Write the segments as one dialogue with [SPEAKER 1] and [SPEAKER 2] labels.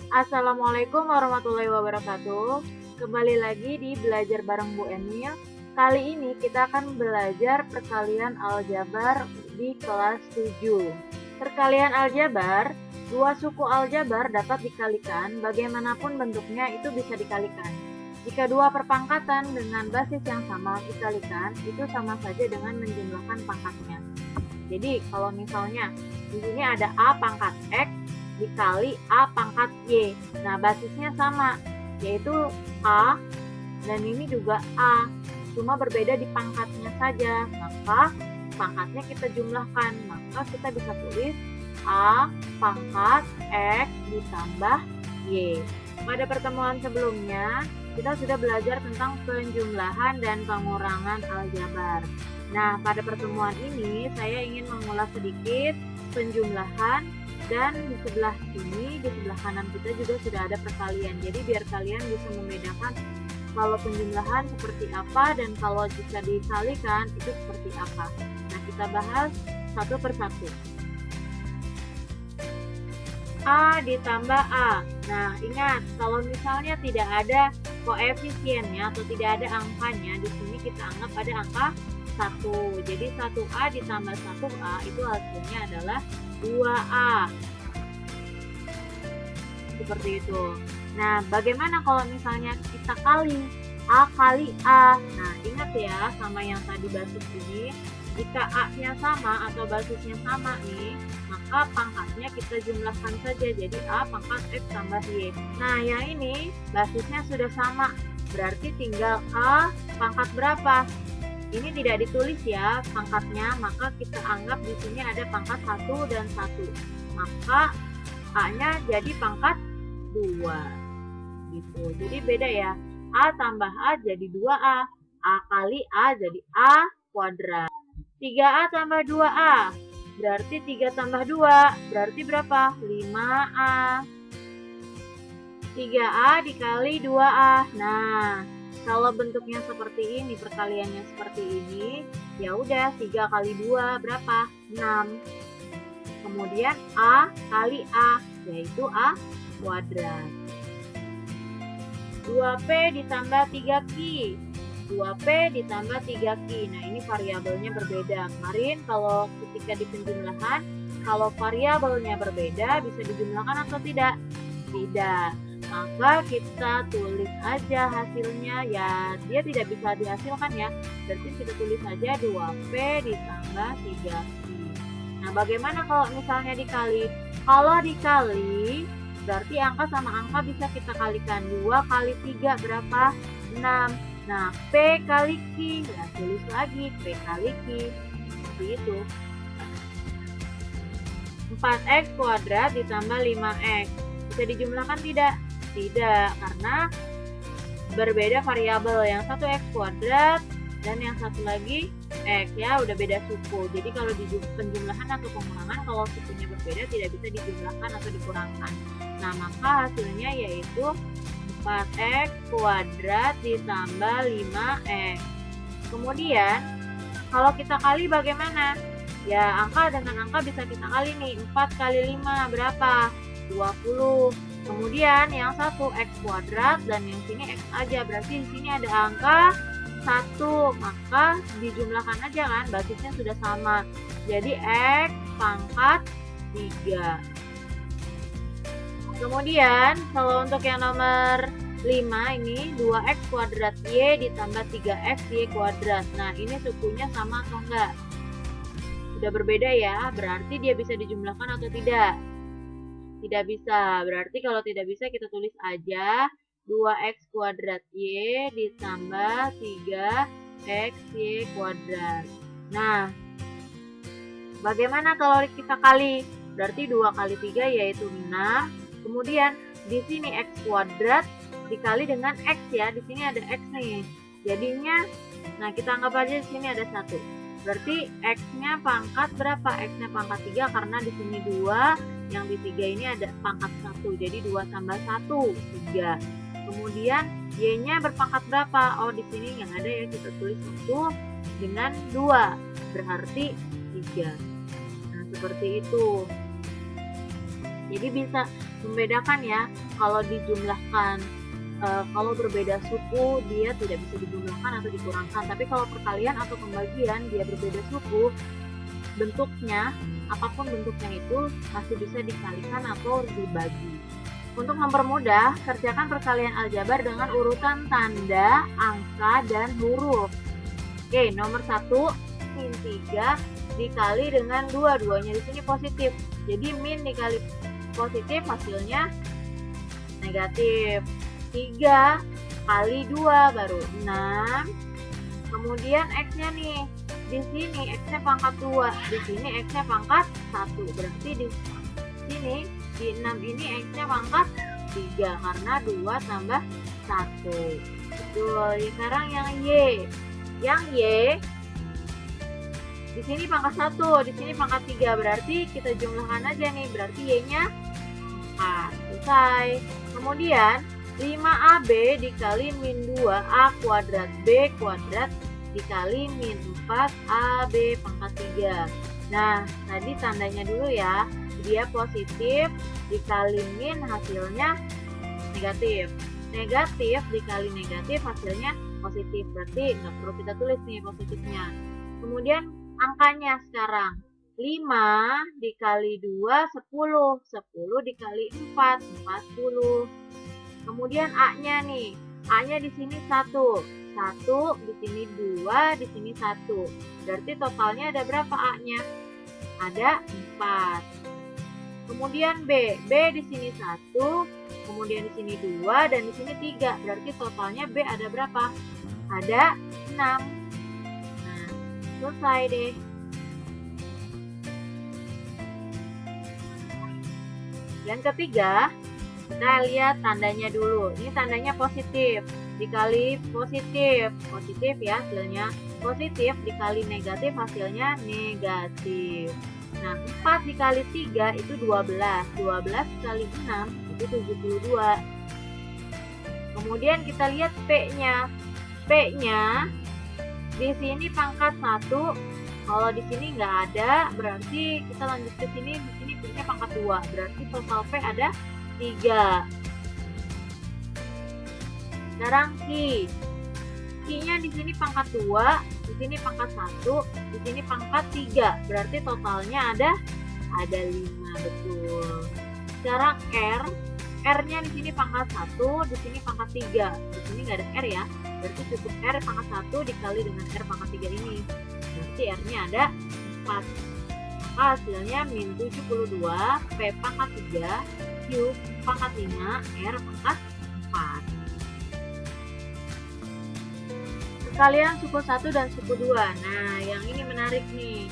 [SPEAKER 1] Assalamualaikum warahmatullahi wabarakatuh. Kembali lagi di Belajar Bareng Bu Emil. Kali ini kita akan belajar perkalian aljabar di kelas 7. Perkalian aljabar, dua suku aljabar dapat dikalikan, bagaimanapun bentuknya itu bisa dikalikan. Jika dua perpangkatan dengan basis yang sama dikalikan, itu sama saja dengan menjumlahkan pangkatnya. Jadi kalau misalnya di sini ada A pangkat X dikali A pangkat Y. Nah, basisnya sama, yaitu A, dan ini juga A, cuma berbeda di pangkatnya saja. Maka pangkatnya kita jumlahkan, maka kita bisa tulis A pangkat X ditambah Y. Pada pertemuan sebelumnya, kita sudah belajar tentang penjumlahan dan pengurangan aljabar. Nah, pada pertemuan ini saya ingin mengulas sedikit penjumlahan, dan di sebelah sini, di sebelah kanan kita juga sudah ada perkalian. Jadi biar kalian bisa membedakan kalau penjumlahan seperti apa dan kalau jika dikalikan itu seperti apa. Nah, kita bahas satu persatu. A ditambah A. Nah, ingat kalau misalnya tidak ada koefisiennya atau tidak ada angkanya, di sini kita anggap ada angka 1. Jadi 1A ditambah 1A itu hasilnya adalah 2A. Seperti itu. Nah, bagaimana kalau misalnya kita kali A kali A? Nah, ingat ya sama yang tadi basis ini, jika A-nya sama atau basisnya sama nih, maka pangkatnya kita jumlahkan saja, jadi A pangkat X tambah Y. Nah, yang ini basisnya sudah sama, berarti tinggal A pangkat berapa? Ini tidak ditulis ya pangkatnya, maka kita anggap di sini ada pangkat 1 dan 1. Maka A-nya jadi pangkat 2. Gitu. Jadi beda ya. A tambah A jadi 2A. A kali A jadi A kuadrat. 3A tambah 2A. Berarti 3 tambah 2. Berarti berapa? 5A. 3A dikali 2A. Nah, kalau bentuknya seperti ini, perkaliannya seperti ini, ya udah 3 kali 2 berapa? 6. Kemudian A kali A, yaitu A kuadrat. 2P ditambah 3Q. 2P ditambah 3Q. Nah, ini variabelnya berbeda. Kemarin kalau ketika di penjumlahan, kalau variabelnya berbeda bisa dijumlahkan atau tidak? Tidak. Maka kita tulis aja hasilnya, ya dia tidak bisa dihasilkan ya, berarti kita tulis saja 2P ditambah 3Q. Nah, bagaimana kalau misalnya dikali? Kalau dikali berarti angka sama angka bisa kita kalikan. 2 kali 3 berapa? 6. Nah, P kali Q, ya tulis lagi P kali Q, seperti itu. 4X kuadrat ditambah 5X bisa dijumlahkan tidak? Tidak, karena berbeda variabel, yang satu X kuadrat dan yang satu lagi X, ya udah beda suku. Jadi kalau di penjumlahan atau pengurangan, kalau sukunya berbeda tidak bisa dijumlahkan atau dikurangkan. Nah, maka hasilnya yaitu 4X kuadrat ditambah 5X. Kemudian kalau kita kali bagaimana? Ya, angka dengan angka bisa kita kali nih. 4 kali 5 berapa? 20. Kemudian yang satu X kuadrat dan yang sini X aja, berarti di sini ada angka 1, maka dijumlahkan aja kan, basisnya sudah sama. Jadi X pangkat 3. Kemudian kalau untuk yang nomor 5 ini 2X kuadrat Y ditambah 3X Y kuadrat. Nah, ini sukunya sama atau enggak? Sudah berbeda ya, berarti dia bisa dijumlahkan atau tidak? Tidak bisa. Berarti kalau tidak bisa kita tulis aja 2X kuadrat Y ditambah 3X Y kuadrat. Nah, bagaimana kalau kita kali? Berarti 2 kali 3 yaitu 6. Kemudian di sini X kuadrat dikali dengan X ya. Di sini ada X nih. Jadinya, nah kita anggap aja di sini ada 1. Berarti X-nya pangkat berapa? X-nya pangkat 3 karena di sini 2, yang di 3 ini ada pangkat 1. Jadi 2 tambah 1, 3. Kemudian Y-nya berpangkat berapa? Oh, di sini yang ada ya, kita tulis 1 dengan 2. Berarti 3. Nah, seperti itu. Jadi bisa membedakan ya, kalau dijumlahkan kalau berbeda suku dia tidak bisa dijumlahkan atau dikurangkan, tapi kalau perkalian atau pembagian dia berbeda suku, bentuknya apapun bentuknya itu masih bisa dikalikan atau dibagi. Untuk mempermudah, kerjakan perkalian aljabar dengan urutan tanda, angka, dan huruf. Oke, nomor 1 min 3 dikali dengan 2, duanya di sini positif, jadi min dikali positif hasilnya negatif. 3 kali 2 baru 6. Kemudian X-nya nih, di sini X-nya pangkat 2, di sini X-nya pangkat 1. Berarti di sini di 6 ini X-nya pangkat 3 karena 2 tambah 1. Betul. Sekarang yang Y. Yang Y di sini pangkat 1, di sini pangkat 3. Berarti kita jumlahkan aja nih, berarti Y-nya 4. Selesai. Kemudian 5AB dikali min 2A kuadrat B kuadrat dikali min 4AB pangkat 3. Nah, tadi tandanya dulu ya. Dia positif dikali min hasilnya negatif. Negatif dikali negatif hasilnya positif. Berarti nggak perlu kita tulis nih positifnya. Kemudian angkanya sekarang. 5 dikali 2, 10. 10 dikali 4, 40. Kemudian A-nya nih, A-nya di sini 1, 1, di sini 2, di sini 1. Berarti totalnya ada berapa A-nya? Ada 4. Kemudian B, B di sini 1, kemudian di sini 2, dan di sini 3. Berarti totalnya B ada berapa? Ada 6. Nah, selesai deh. Yang ketiga, kita lihat tandanya dulu. Ini tandanya positif dikali positif. Positif ya hasilnya. Positif dikali negatif hasilnya negatif. Nah, 4 dikali 3 itu 12. 12 kali 6 itu 72. Kemudian kita lihat P-nya. P-nya di sini pangkat 1. Kalau di sini nggak ada, berarti kita lanjut ke sini. Di sini P-nya pangkat 2. Berarti total P ada 3. Sekarang Q. Q-nya di sini pangkat 2, di sini pangkat 1, di sini pangkat 3. Berarti totalnya ada 5, betul. Sekarang R. R-nya di sini pangkat 1, di sini pangkat 3. Di sini nggak ada R ya. Berarti cukup R pangkat 1 dikali dengan R pangkat 3 ini. Berarti R-nya ada 4. Maka hasilnya min 72, P pangkat 3, Q pangkat 5, R pangkat 4. Perkalian suku 1 dan suku 2. Nah, yang ini menarik nih.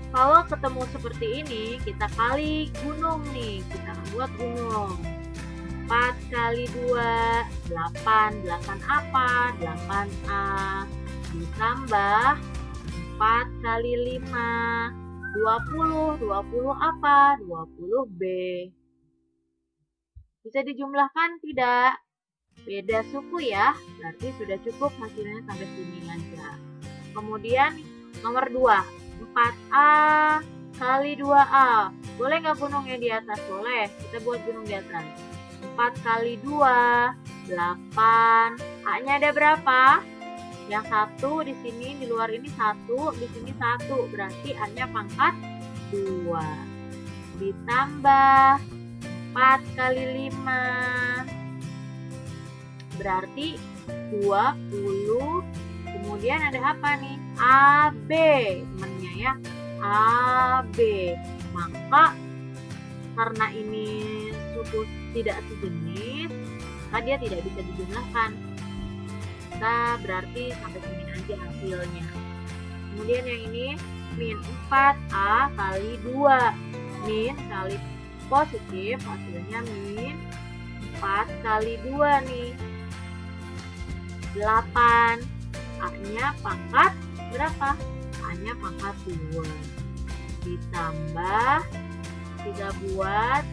[SPEAKER 1] Kalau ketemu seperti ini, kita kali gunung nih. Kita buat gunung. 4 kali 2, 8. 8 apa? 8A. Ditambah 4 kali 5, 20. 20 apa? 20B. Bisa dijumlahkan tidak? Beda suku ya, berarti sudah cukup hasilnya sampai sini aja. Kemudian nomor 2, 4A kali 2A. Boleh nggak gunungnya di atas? Boleh, kita buat gunung di atas. 4 kali 2, 8. A-nya ada berapa? Yang 1 di sini, di luar ini 1, di sini 1. Berarti A-nya pangkat 2. Ditambah 4 kali 5. Berarti 20. Kemudian ada apa nih? AB. Temennya ya. AB. Maka karena ini suku tidak sejenis, maka dia tidak bisa dijumlahkan. Kita berarti sampai sini aja hasilnya. Kemudian yang ini min 4A kali 2. Min kali positif hasilnya min 4 kali 2 nih. 8. A-nya pangkat berapa? A-nya pangkat 2. Ditambah kita buat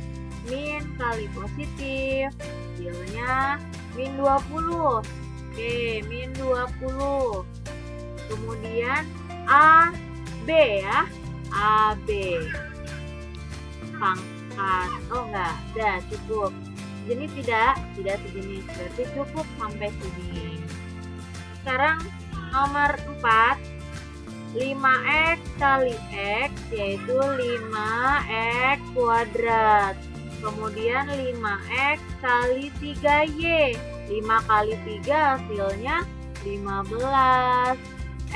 [SPEAKER 1] min kali positif, hasilnya min 20. Oke, min 20. Kemudian AB ya. AB. Pangkat. Oh enggak, udah cukup. Jenis tidak? Tidak sejenis. Berarti cukup sampai sini. Sekarang nomor 4. 5x kali x yaitu 5x kuadrat. Kemudian 5x kali 3y. 5 kali 3 hasilnya 15.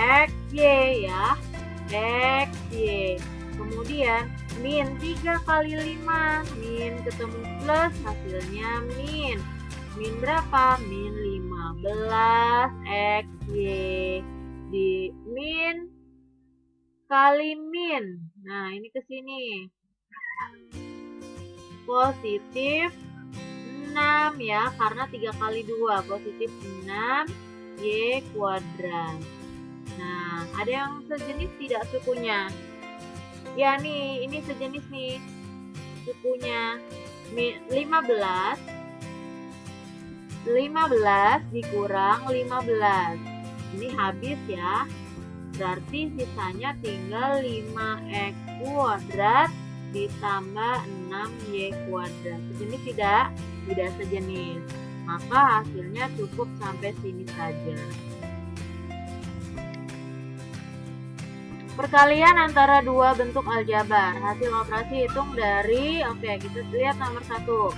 [SPEAKER 1] XY ya. XY. Kemudian min 3 kali 5. Min ketemu plus hasilnya min. Min berapa? Min 15 XY. Di min kali min. Nah, ini ke sini. Positif 6 ya, karena 3 kali 2. Positif 6 Y kuadrat. Nah, ada yang sejenis tidak sukunya? Ya nih, ini sejenis nih. Sukunya 15 dikurang 15. Ini habis ya. Berarti sisanya tinggal 5x kuadrat ditambah 6y kuadrat. Sejenis tidak? Tidak sejenis. Maka hasilnya cukup sampai sini saja. Perkalian antara dua bentuk aljabar. Hasil operasi hitung dari, oke, kita lihat nomor 1.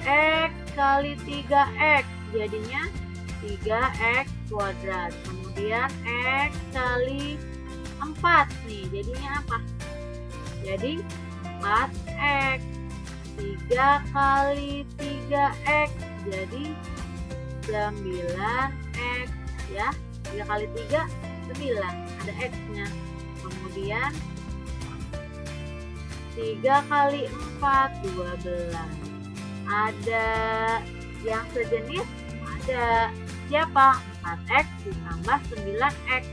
[SPEAKER 1] X kali 3x jadinya 3x kuadrat. Kemudian x kali 4 nih jadinya apa? Jadi 4x. 3 kali 3x jadi 9x ya. 3 kali 3 9, ada x nya. Kemudian 3 kali 4 12. Ada yang sejenis? Ada. Siapa? 4x ditambah 9x.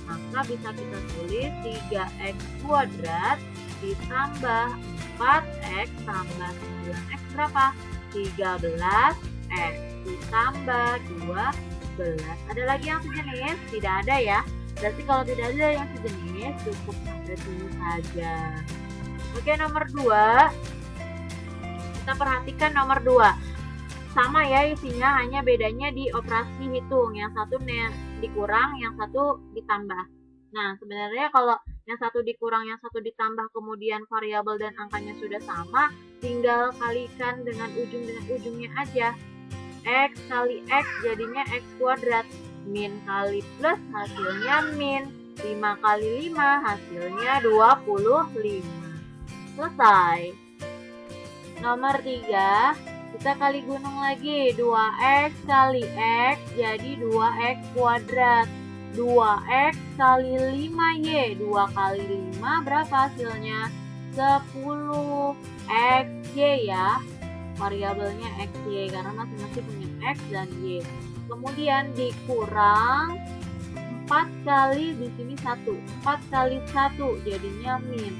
[SPEAKER 1] Maka bisa kita tulis 3x kuadrat ditambah 4x tambah 9x berapa? 13x ditambah 12. Ada lagi yang sejenis? Tidak ada ya. Berarti kalau tidak ada yang sejenis cukup sampai sini saja. Oke, nomor 2. Kita perhatikan nomor 2. Sama ya isinya, hanya bedanya di operasi hitung. Yang satu dikurang, yang satu ditambah. Nah, sebenarnya kalau yang satu dikurang, yang satu ditambah, kemudian variabel dan angkanya sudah sama, tinggal kalikan dengan ujungnya aja. X kali X jadinya X kuadrat. Min kali plus hasilnya min. 5 kali 5 hasilnya 25. Selesai. Nomor 3, kita kali gunung lagi. 2x kali x jadi 2x kuadrat. 2x kali 5y. 2 kali 5 berapa hasilnya? 10 xy ya. Variabelnya xy karena masing-masing punya x dan y. Kemudian dikurang 4 kali di sini 1. 4 kali 1 jadinya min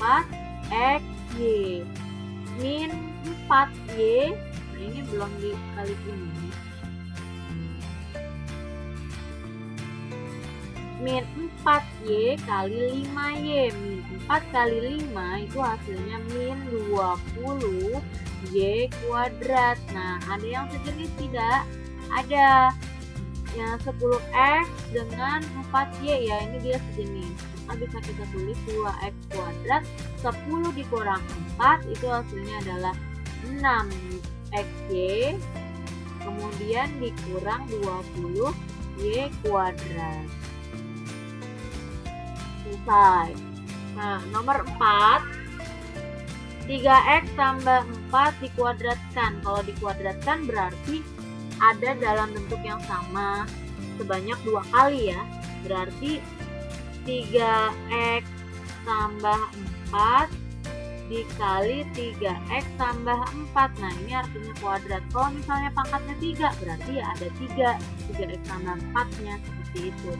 [SPEAKER 1] 4 xy. Min 4y. Nah, ini belum dikali ini. Min 4y kali 5y. Min 4 kali 5 itu hasilnya min 20y kuadrat. Nah, ada yang sejenis tidak? Ada. Yang 10x dengan 4y ya, ini dia sejenis. Maka bisa kita tulis 2x kuadrat 10 dikurang 4 itu hasilnya adalah 6xy. Kemudian dikurang 20y kuadrat. Selesai. Nah, nomor 4. 3x tambah 4 dikuadratkan. Kalau dikuadratkan berarti ada dalam bentuk yang sama sebanyak 2 kali ya. Berarti 3x tambah 4 dikali 3x tambah 4. Nah, ini artinya kuadrat. Kalau misalnya pangkatnya 3, berarti ya ada 3. 3x tambah 4-nya. seperti itu.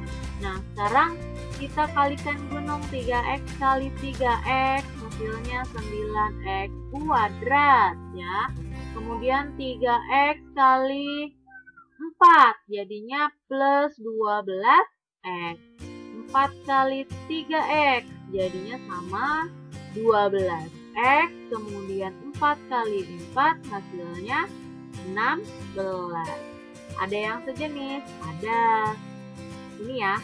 [SPEAKER 1] Nah, sekarang kita kalikan gunung 3x kali 3x, hasilnya 9x kuadrat ya. Kemudian 3x kali 4, jadinya plus 12x. 4 kali 3x, jadinya sama 12x. Kemudian 4 kali 4, hasilnya 16. Ada yang sejenis? Ada. Ini ya.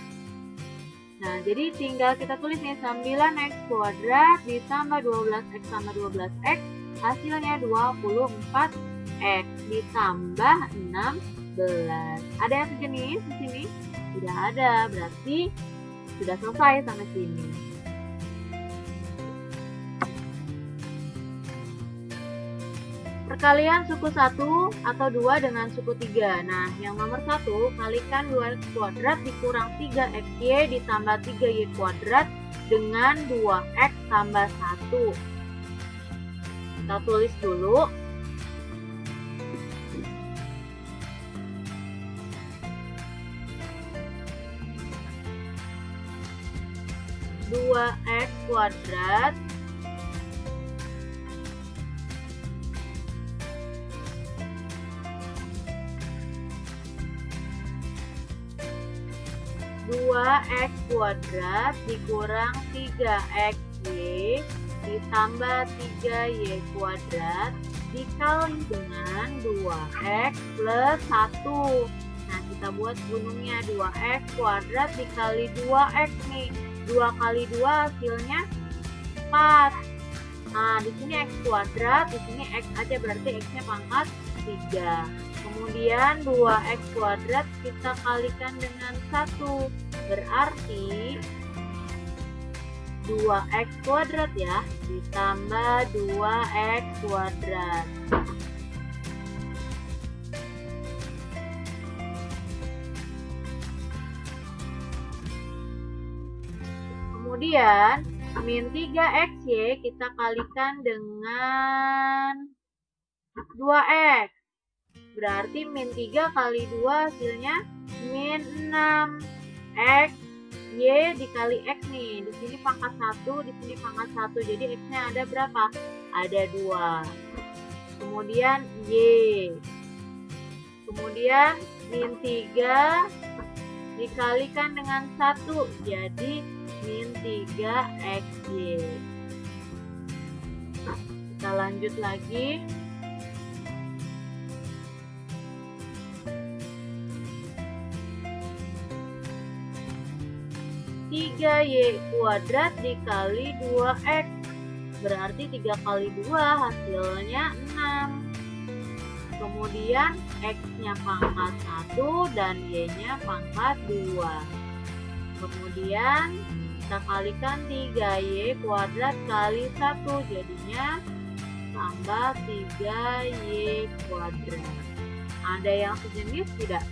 [SPEAKER 1] Nah, jadi tinggal kita tulis nih 9x kuadrat ditambah 12x tambah 12x, hasilnya 24x ditambah 16. Ada yang sejenis di sini? Tidak ada, berarti sudah selesai sampai sini. Perkalian suku 1 atau 2 dengan suku 3. Nah, yang nomor 1, kalikan 2x kuadrat dikurang 3xy ditambah 3y kuadrat dengan 2x tambah 1. Kita tulis dulu. X kuadrat x kuadrat dikurang 3xy ditambah 3y kuadrat dikali dengan 2x plus 1. Nah, kita buat gunungnya 2x kuadrat dikali 2x nih. 2 kali 2 hasilnya 4. Nah, di sini x kuadrat, di sini x aja, berarti x-nya pangkat 3. Kemudian 2x kuadrat kita kalikan dengan 1. Berarti 2x kuadrat ya, ditambah 2x kuadrat. Kemudian min 3xy kita kalikan dengan 2x. Berarti min 3 kali 2 hasilnya min 6. X, y dikali x nih. Di sini pangkat 1, di sini pangkat 1. Jadi x-nya ada berapa? Ada 2. Kemudian y. Kemudian min 3 dikalikan dengan 1. Jadi min 3xy. Kita lanjut lagi. Y kuadrat dikali 2x. Berarti 3 kali 2 hasilnya 6. Kemudian x-nya pangkat 1 dan y-nya pangkat 2. Kemudian kita kalikan 3y kuadrat kali 1, jadinya tambah 3y kuadrat. Ada yang sejenis tidak?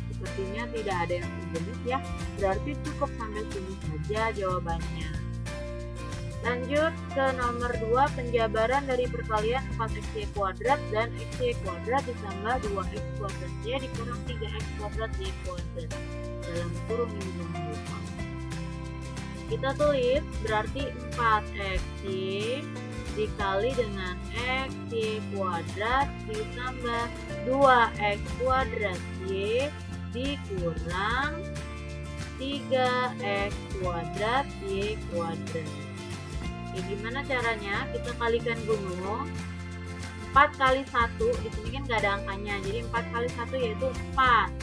[SPEAKER 1] Sepertinya tidak ada yang sejenis ya. Berarti cukup sampai sini saja jawabannya. Lanjut ke nomor 2, penjabaran dari perkalian 4xy kuadrat dan xy kuadrat ditambah 2x kuadrat y dikurang 3x kuadrat y kuadrat. Dalam kurung ini jangan lupa. Kita tulis berarti 4xy dikali dengan xy kuadrat ditambah 2x kuadrat y dikurang 3x kuadrat y kuadrat. Ya, gimana caranya? Kita kalikan gunung. 4 kali 1, di sini kan nggak ada angkanya, jadi 4 kali 1 yaitu 4.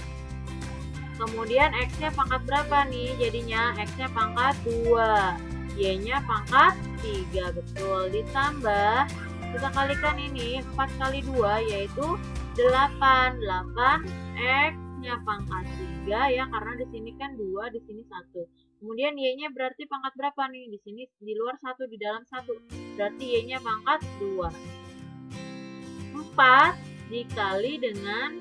[SPEAKER 1] Kemudian x-nya pangkat berapa nih? Jadinya x-nya pangkat 2, y-nya pangkat 3, betul. Ditambah, kita kalikan ini 4 kali 2 yaitu 8. 8x-nya pangkat 3 ya, karena di sini kan 2, di sini 1. Kemudian y-nya berarti pangkat berapa nih? Di sini di luar 1, di dalam 1. Berarti y-nya pangkat 2. 4 dikali dengan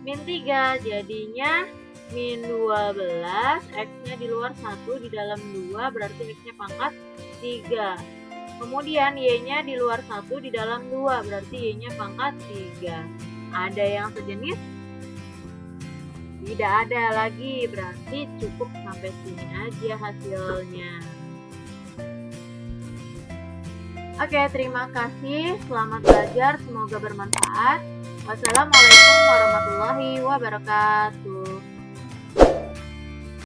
[SPEAKER 1] min 3, jadinya min 12, x-nya di luar 1, di dalam 2, berarti x-nya pangkat 3. Kemudian y-nya di luar 1, di dalam 2, berarti y-nya pangkat 3. Ada yang sejenis? Tidak ada lagi, berarti cukup sampai sini aja hasilnya. Oke, terima kasih. Selamat belajar, semoga bermanfaat. Wassalamualaikum warahmatullahi wabarakatuh.